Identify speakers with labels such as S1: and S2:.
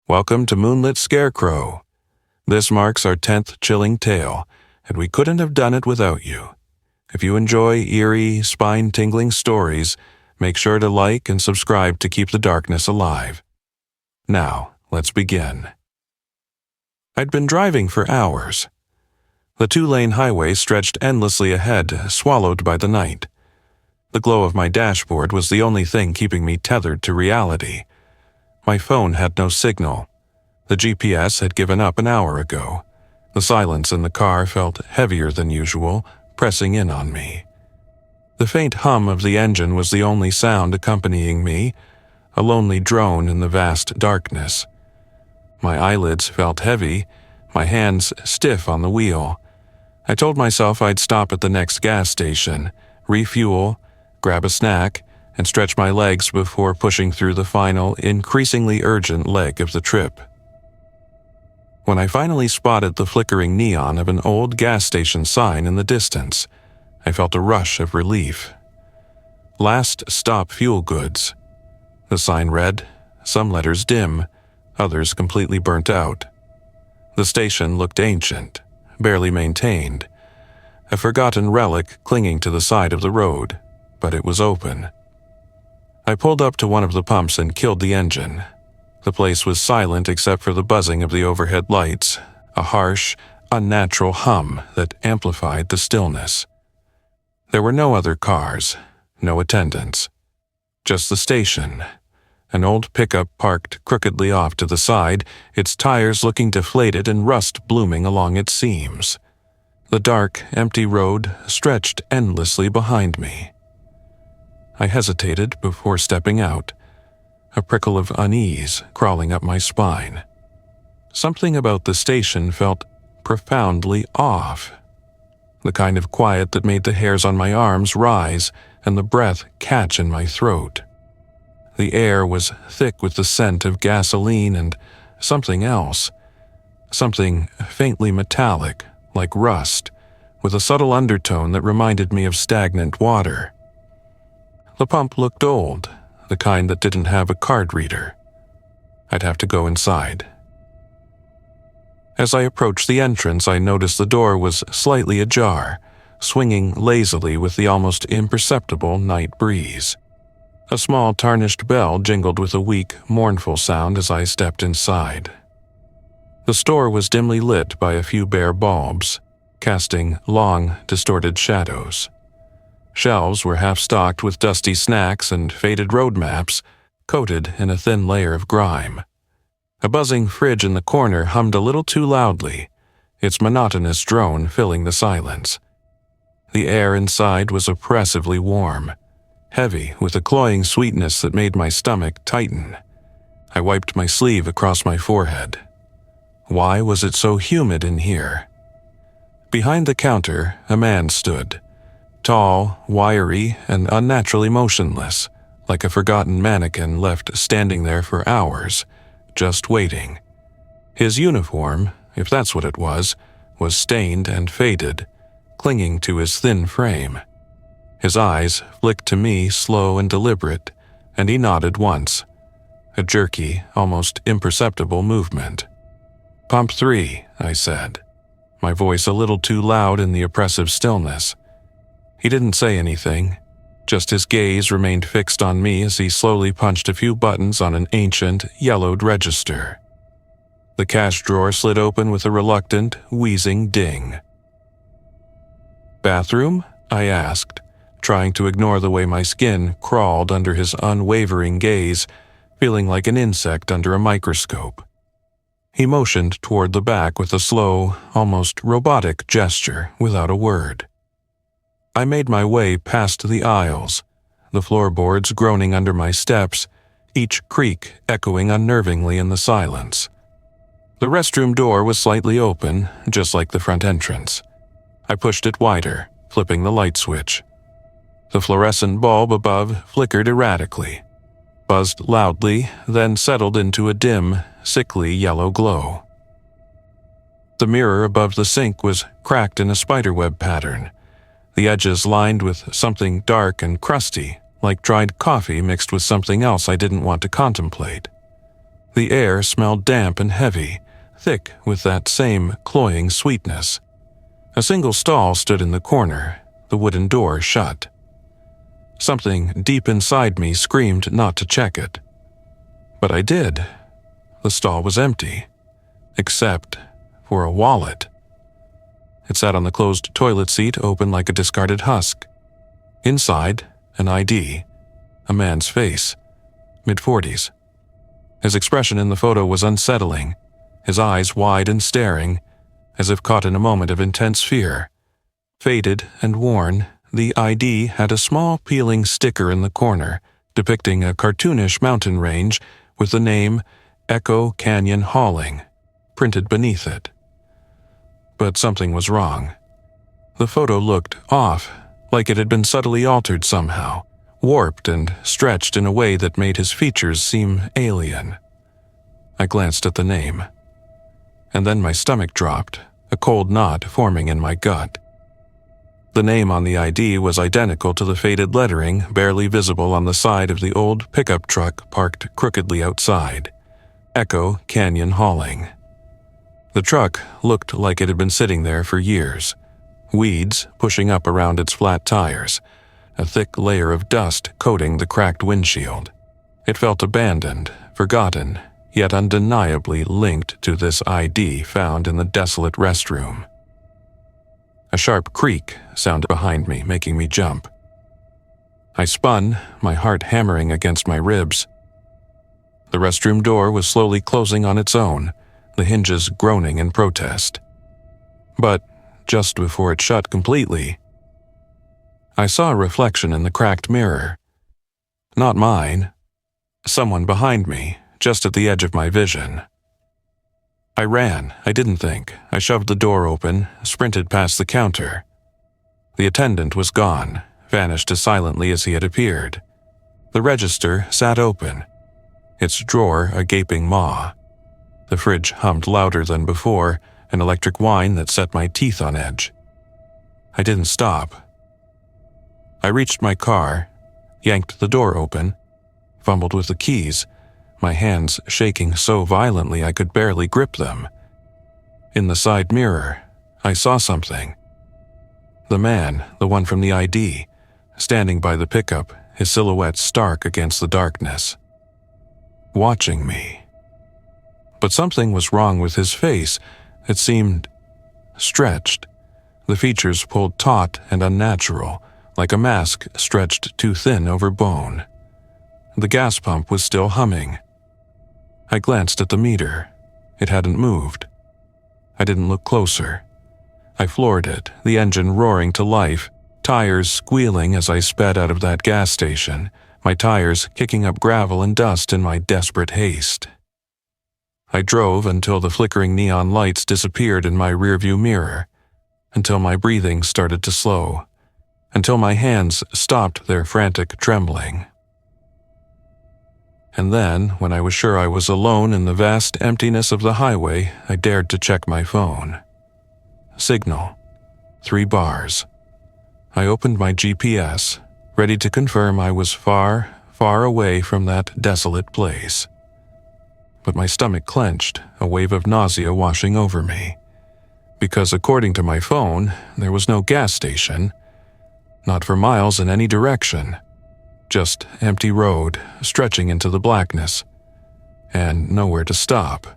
S1: Welcome to Moonlit Scarecrow. This marks our 10th chilling tale, and we couldn't have done it without you. If you enjoy eerie, spine-tingling stories, make sure to like and subscribe to keep the darkness alive. Now, let's begin. I'd been driving for hours. The two-lane highway stretched endlessly ahead, swallowed by the night. The glow of my dashboard was the only thing keeping me tethered to reality. My phone had no signal. The GPS had given up an hour ago. The silence in the car felt heavier than usual, pressing in on me. The faint hum of the engine was the only sound accompanying me, a lonely drone in the vast darkness. My eyelids felt heavy, my hands stiff on the wheel. I told myself I'd stop at the next gas station, refuel, grab a snack, and stretch my legs before pushing through the final, increasingly urgent leg of the trip. When I finally spotted the flickering neon of an old gas station sign in the distance, I felt a rush of relief. Last Stop Fuel Goods. The sign read, some letters dim, others completely burnt out. The station looked ancient, barely maintained, a forgotten relic clinging to the side of the road, but it was open. I pulled up to one of the pumps and killed the engine. The place was silent except for the buzzing of the overhead lights, a harsh, unnatural hum that amplified the stillness. There were no other cars, no attendants. Just the station, an old pickup parked crookedly off to the side, its tires looking deflated and rust blooming along its seams. The dark, empty road stretched endlessly behind me. I hesitated before stepping out, a prickle of unease crawling up my spine. Something about the station felt profoundly off, the kind of quiet that made the hairs on my arms rise and the breath catch in my throat. The air was thick with the scent of gasoline and something else, something faintly metallic, like rust, with a subtle undertone that reminded me of stagnant water. The pump looked old, the kind that didn't have a card reader. I'd have to go inside. As I approached the entrance, I noticed the door was slightly ajar, swinging lazily with the almost imperceptible night breeze. A small tarnished bell jingled with a weak, mournful sound as I stepped inside. The store was dimly lit by a few bare bulbs, casting long, distorted shadows. Shelves were half-stocked with dusty snacks and faded road maps, coated in a thin layer of grime. A buzzing fridge in the corner hummed a little too loudly, its monotonous drone filling the silence. The air inside was oppressively warm, heavy with a cloying sweetness that made my stomach tighten. I wiped my sleeve across my forehead. Why was it so humid in here? Behind the counter, a man stood. Tall, wiry, and unnaturally motionless, like a forgotten mannequin left standing there for hours, just waiting. His uniform, if that's what it was stained and faded, clinging to his thin frame. His eyes flicked to me slow and deliberate, and he nodded once, a jerky, almost imperceptible movement. "Pump 3, I said, my voice a little too loud in the oppressive stillness. He didn't say anything, just his gaze remained fixed on me as he slowly punched a few buttons on an ancient, yellowed register. The cash drawer slid open with a reluctant, wheezing ding. "Bathroom?" I asked, trying to ignore the way my skin crawled under his unwavering gaze, feeling like an insect under a microscope. He motioned toward the back with a slow, almost robotic gesture without a word. I made my way past the aisles, the floorboards groaning under my steps, each creak echoing unnervingly in the silence. The restroom door was slightly open, just like the front entrance. I pushed it wider, flipping the light switch. The fluorescent bulb above flickered erratically, buzzed loudly, then settled into a dim, sickly yellow glow. The mirror above the sink was cracked in a spiderweb pattern, the edges lined with something dark and crusty, like dried coffee mixed with something else I didn't want to contemplate. The air smelled damp and heavy, thick with that same cloying sweetness. A single stall stood in the corner, the wooden door shut. Something deep inside me screamed not to check it. But I did. The stall was empty, except for a wallet. It sat on the closed toilet seat, open like a discarded husk. Inside, an ID, a man's face, mid-40s. His expression in the photo was unsettling, his eyes wide and staring, as if caught in a moment of intense fear. Faded and worn, the ID had a small peeling sticker in the corner depicting a cartoonish mountain range with the name Echo Canyon Hauling printed beneath it. But something was wrong. The photo looked off, like it had been subtly altered somehow, warped and stretched in a way that made his features seem alien. I glanced at the name, and then my stomach dropped, a cold knot forming in my gut. The name on the ID was identical to the faded lettering barely visible on the side of the old pickup truck parked crookedly outside. Echo Canyon Hauling. The truck looked like it had been sitting there for years, weeds pushing up around its flat tires, a thick layer of dust coating the cracked windshield. It felt abandoned, forgotten, yet undeniably linked to this ID found in the desolate restroom. A sharp creak sounded behind me, making me jump. I spun, my heart hammering against my ribs. The restroom door was slowly closing on its own, the hinges groaning in protest. But just before it shut completely, I saw a reflection in the cracked mirror. Not mine. Someone behind me, just at the edge of my vision. I ran. I didn't think. I shoved the door open, sprinted past the counter. The attendant was gone, vanished as silently as he had appeared. The register sat open, its drawer a gaping maw. The fridge hummed louder than before, an electric whine that set my teeth on edge. I didn't stop. I reached my car, yanked the door open, fumbled with the keys, my hands shaking so violently I could barely grip them. In the side mirror, I saw something. The man, the one from the ID, standing by the pickup, his silhouette stark against the darkness. Watching me. But something was wrong with his face. It seemed stretched, the features pulled taut and unnatural, like a mask stretched too thin over bone. The gas pump was still humming. I glanced at the meter. It hadn't moved. I didn't look closer. I floored it, the engine roaring to life, tires squealing as I sped out of that gas station, my tires kicking up gravel and dust in my desperate haste. I drove until the flickering neon lights disappeared in my rearview mirror, until my breathing started to slow, until my hands stopped their frantic trembling. And then, when I was sure I was alone in the vast emptiness of the highway, I dared to check my phone. Signal. 3 bars. I opened my GPS, ready to confirm I was far, far away from that desolate place. But my stomach clenched, a wave of nausea washing over me. Because according to my phone, there was no gas station, not for miles in any direction. Just empty road, stretching into the blackness, and nowhere to stop.